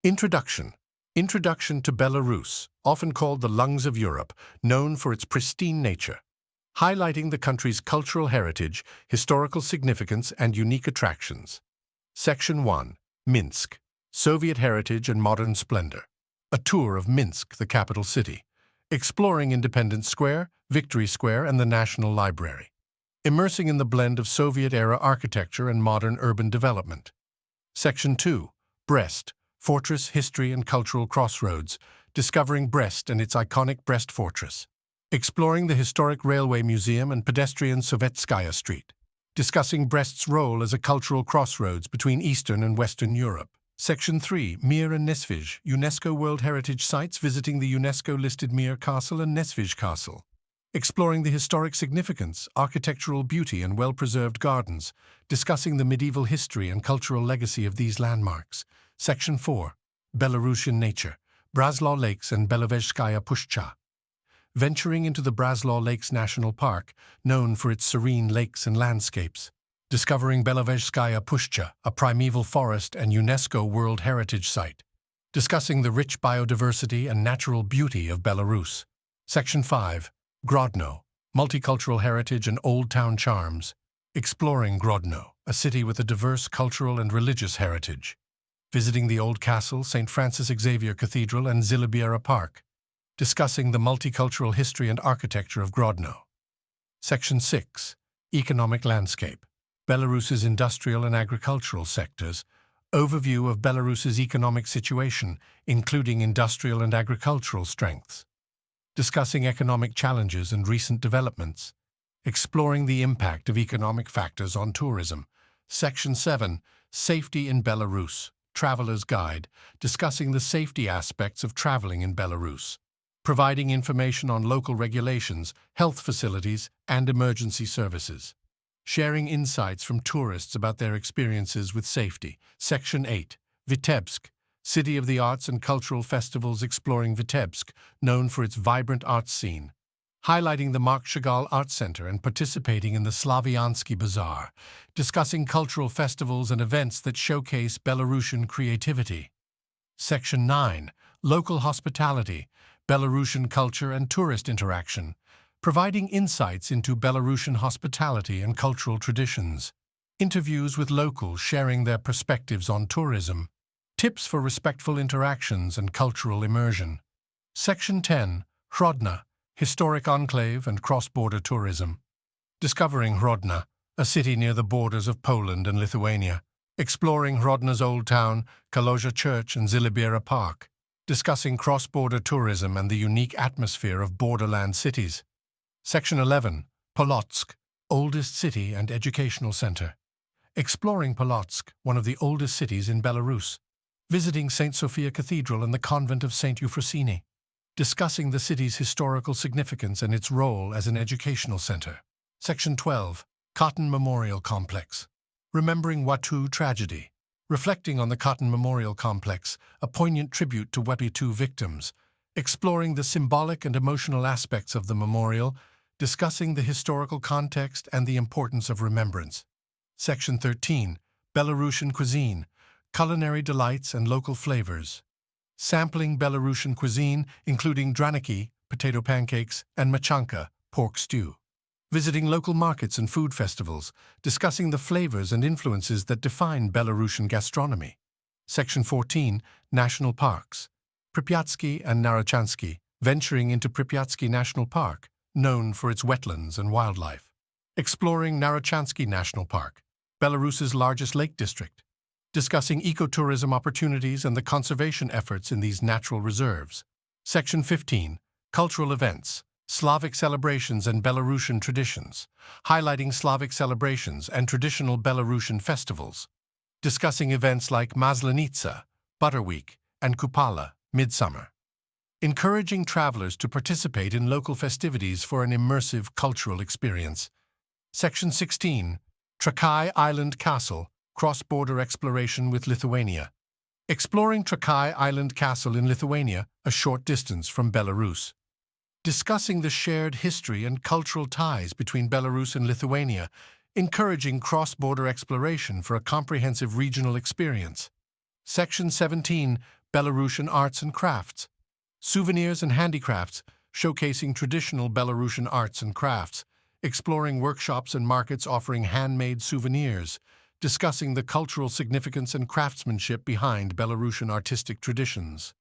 Introduction. Introduction to Belarus, often called the lungs of Europe, known for its pristine nature, highlighting the country's cultural heritage, historical significance, and unique attractions. Section 1. Minsk. Soviet heritage and modern splendor. A tour of Minsk, the capital city, exploring Independence Square, Victory Square, and the National Library, immersing in the blend of Soviet-era architecture and modern urban development. Section 2. Brest. Fortress, history, and cultural crossroads, discovering Brest and its iconic Brest Fortress, exploring the historic railway museum and pedestrian Sovetskaya Street, discussing Brest's role as a cultural crossroads between Eastern and Western Europe. Section 3. Mir and Nesvizh, UNESCO World Heritage Sites, visiting the UNESCO-listed Mir Castle and Nesvizh Castle, exploring the historic significance, architectural beauty, and well-preserved gardens, discussing the medieval history and cultural legacy of these landmarks. Section 4. Belarusian nature, Brazlaw Lakes and Belovezhskaya Pushcha, venturing into the Brazlaw Lakes National Park, known for its serene lakes and landscapes, discovering Belovezhskaya Pushcha, a primeval forest and UNESCO World Heritage Site, discussing the rich biodiversity and natural beauty of Belarus. Section 5. Grodno, multicultural heritage and old town charms, exploring Grodno, a city with a diverse cultural and religious heritage, visiting the Old Castle, St. Francis Xavier Cathedral, and Zilobiera Park, discussing the multicultural history and architecture of Grodno. Section 6. Economic landscape, Belarus's industrial and agricultural sectors, overview of Belarus's economic situation, including industrial and agricultural strengths, discussing economic challenges and recent developments, exploring the impact of economic factors on tourism. Section 7. Safety in Belarus, Traveler's Guide, discussing the safety aspects of traveling in Belarus, providing information on local regulations, health facilities, and emergency services, sharing insights from tourists about their experiences with safety. Section 8. Vitebsk, City of the Arts and Cultural Festivals, exploring Vitebsk, known for its vibrant arts scene, highlighting the Mark Chagall Art Center and participating in the Slaviansky Bazaar, discussing cultural festivals and events that showcase Belarusian creativity. Section 9. Local hospitality, Belarusian culture and tourist interaction, providing insights into Belarusian hospitality and cultural traditions, interviews with locals sharing their perspectives on tourism, tips for respectful interactions and cultural immersion. Section 10. Grodno, historic enclave and cross-border tourism, discovering Grodno, a city near the borders of Poland and Lithuania, exploring Grodno's Old Town, Kalozha Church, and Zilobiera Park, discussing cross-border tourism and the unique atmosphere of borderland cities. Section 11. Polotsk, oldest city and educational center, exploring Polotsk, one of the oldest cities in Belarus, visiting St. Sophia Cathedral and the convent of St. Euphrosyne, discussing the city's historical significance and its role as an educational center. Section 12. Khatyn Memorial Complex, remembering Watu tragedy, reflecting on the Khatyn Memorial Complex, a poignant tribute to Watu victims, exploring the symbolic and emotional aspects of the memorial, discussing the historical context and the importance of remembrance. Section 13. Belarusian cuisine, culinary delights and local flavors, sampling Belarusian cuisine, including draniki, potato pancakes, and machanka, pork stew, visiting local markets and food festivals, discussing the flavors and influences that define Belarusian gastronomy. Section 14. National parks, Pripyatsky and Narochansky, venturing into Pripyatsky National Park, known for its wetlands and wildlife, exploring Narochansky National Park, Belarus's largest lake district, discussing ecotourism opportunities and the conservation efforts in these natural reserves. Section 15. Cultural events, Slavic celebrations and Belarusian traditions, highlighting Slavic celebrations and traditional Belarusian festivals, discussing events like Maslenitsa, Butterweek, and Kupala, Midsummer, encouraging travelers to participate in local festivities for an immersive cultural experience. Section 16. Trakai Island Castle, cross-border exploration with Lithuania, exploring Trakai Island Castle in Lithuania, a short distance from Belarus, discussing the shared history and cultural ties between Belarus and Lithuania, encouraging cross-border exploration for a comprehensive regional experience. Section 17. Belarusian arts and crafts. Souvenirs and handicrafts, showcasing traditional Belarusian arts and crafts, exploring workshops and markets offering handmade souvenirs, discussing the cultural significance and craftsmanship behind Belarusian artistic traditions.